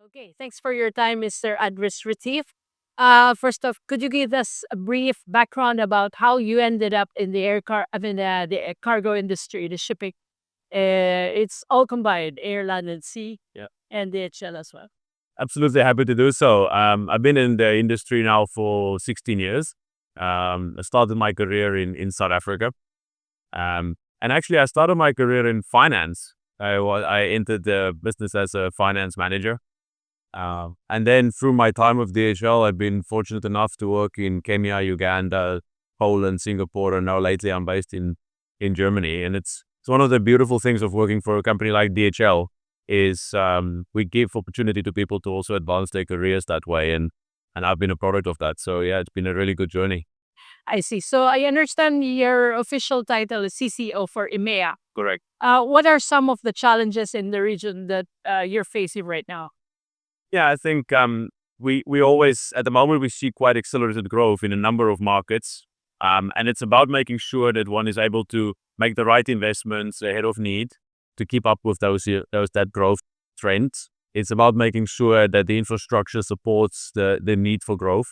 Okay, thanks for your time, Mr. Andries Retief. First off, could you give us a brief background about how you ended up in the cargo industry, the shipping? It's all combined, air, land, and sea, Yeah, and DHL as well. absolutely happy to do so. I've been in the industry now for 16 years. I started my career in South Africa. And actually, I started my career in finance. I entered the business as a finance manager. And then through my time with DHL, I've been fortunate enough to work in Kenya, Uganda, Poland, Singapore, and now lately I'm based in Germany. And it's one of the beautiful things of working for a company like DHL is we give opportunity to people to also advance their careers that way. And I've been a product of that. So yeah, it's been a really good journey. I see. So I understand your official title is CCO for EMEA. Correct. What are some of the challenges in the region that you're facing right now? Yeah, I think we always at the moment we see quite accelerated growth in a number of markets, and it's about making sure that one is able to make the right investments ahead of need to keep up with those that growth trends. It's about making sure that the infrastructure supports the need for growth,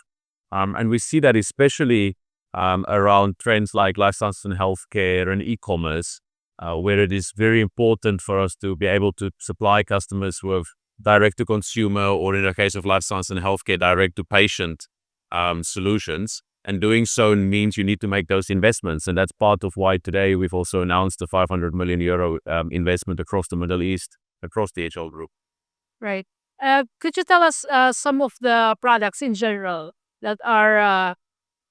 and we see that especially around trends like life sciences and healthcare and e-commerce, where it is very important for us to be able to supply customers with direct to consumer, or in the case of life science and healthcare, direct to patient solutions. And doing so means you need to make those investments. And that's part of why today we've also announced a 500 million euro investment across the Middle East, across the DHL Group. Right. Could you tell us some of the products in general that are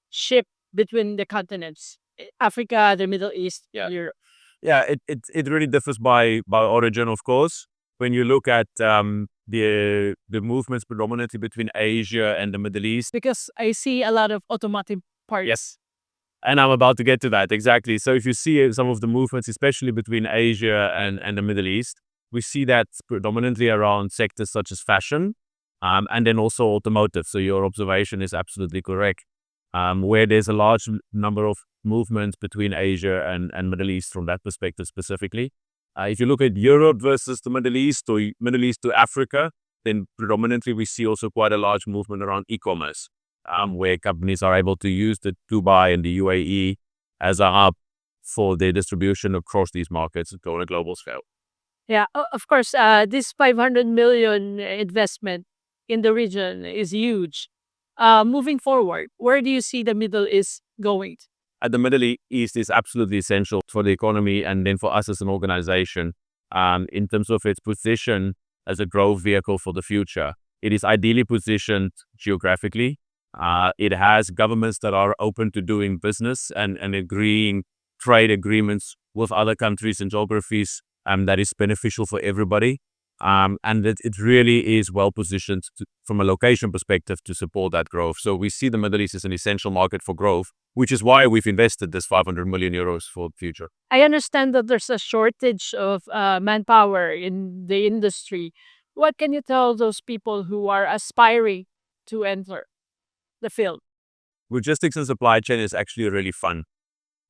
shipped between the continents? Africa, the Middle East, Yeah. Europe. Yeah, it really differs by origin, of course. When you look at the movements predominantly between Asia and the Middle East. Because I see a lot of automotive parts. Yes. And I'm about to get to that, exactly. So if you see some of the movements, especially between Asia and the Middle East, we see that predominantly around sectors such as fashion, and then also automotive. So your observation is absolutely correct. Where there's a large number of movements between Asia and Middle East from that perspective specifically. If you look at Europe versus the Middle East or Middle East to Africa, then predominantly we see also quite a large movement around e-commerce, where companies are able to use the Dubai and the UAE as a hub for their distribution across these markets on a global scale. Yeah, of course, this 500 million investment in the region is huge. Moving forward, where do you see the Middle East going? The Middle East is absolutely essential for the economy and then for us as an organization, in terms of its position as a growth vehicle for the future. It is ideally positioned geographically. It has governments that are open to doing business and agreeing trade agreements with other countries and geographies that is beneficial for everybody. And it really is well positioned from a location perspective to support that growth. So we see the Middle East as an essential market for growth, which is why we've invested this 500 million euros for the future. I understand that there's a shortage of manpower in the industry. What can you tell those people who are aspiring to enter the field? Logistics and supply chain is actually really fun.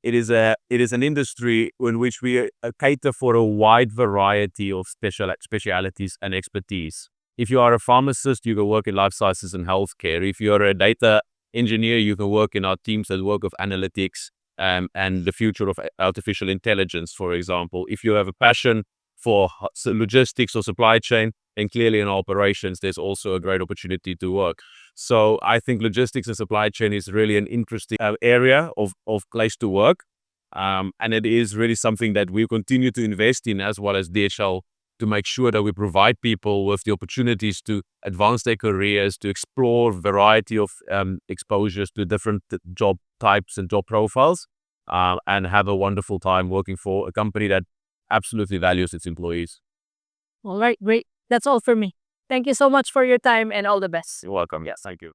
It is an industry in which we cater for a wide variety of specialities and expertise. If you are a pharmacist, you can work in life sciences and healthcare. If you are a data engineer, you can work in our teams that work with analytics and the future of artificial intelligence, for example. If you have a passion for logistics or supply chain, and clearly in operations, there's also a great opportunity to work. So I think logistics and supply chain is really an interesting area of place to work. And it is really something that we continue to invest in, as well as DHL, to make sure that we provide people with the opportunities to advance their careers, to explore a variety of exposures to different job types and job profiles, and have a wonderful time working for a company that absolutely values its employees. All right, great. That's all for me. Thank you so much for your time and all the best. You're welcome. Yes, thank you.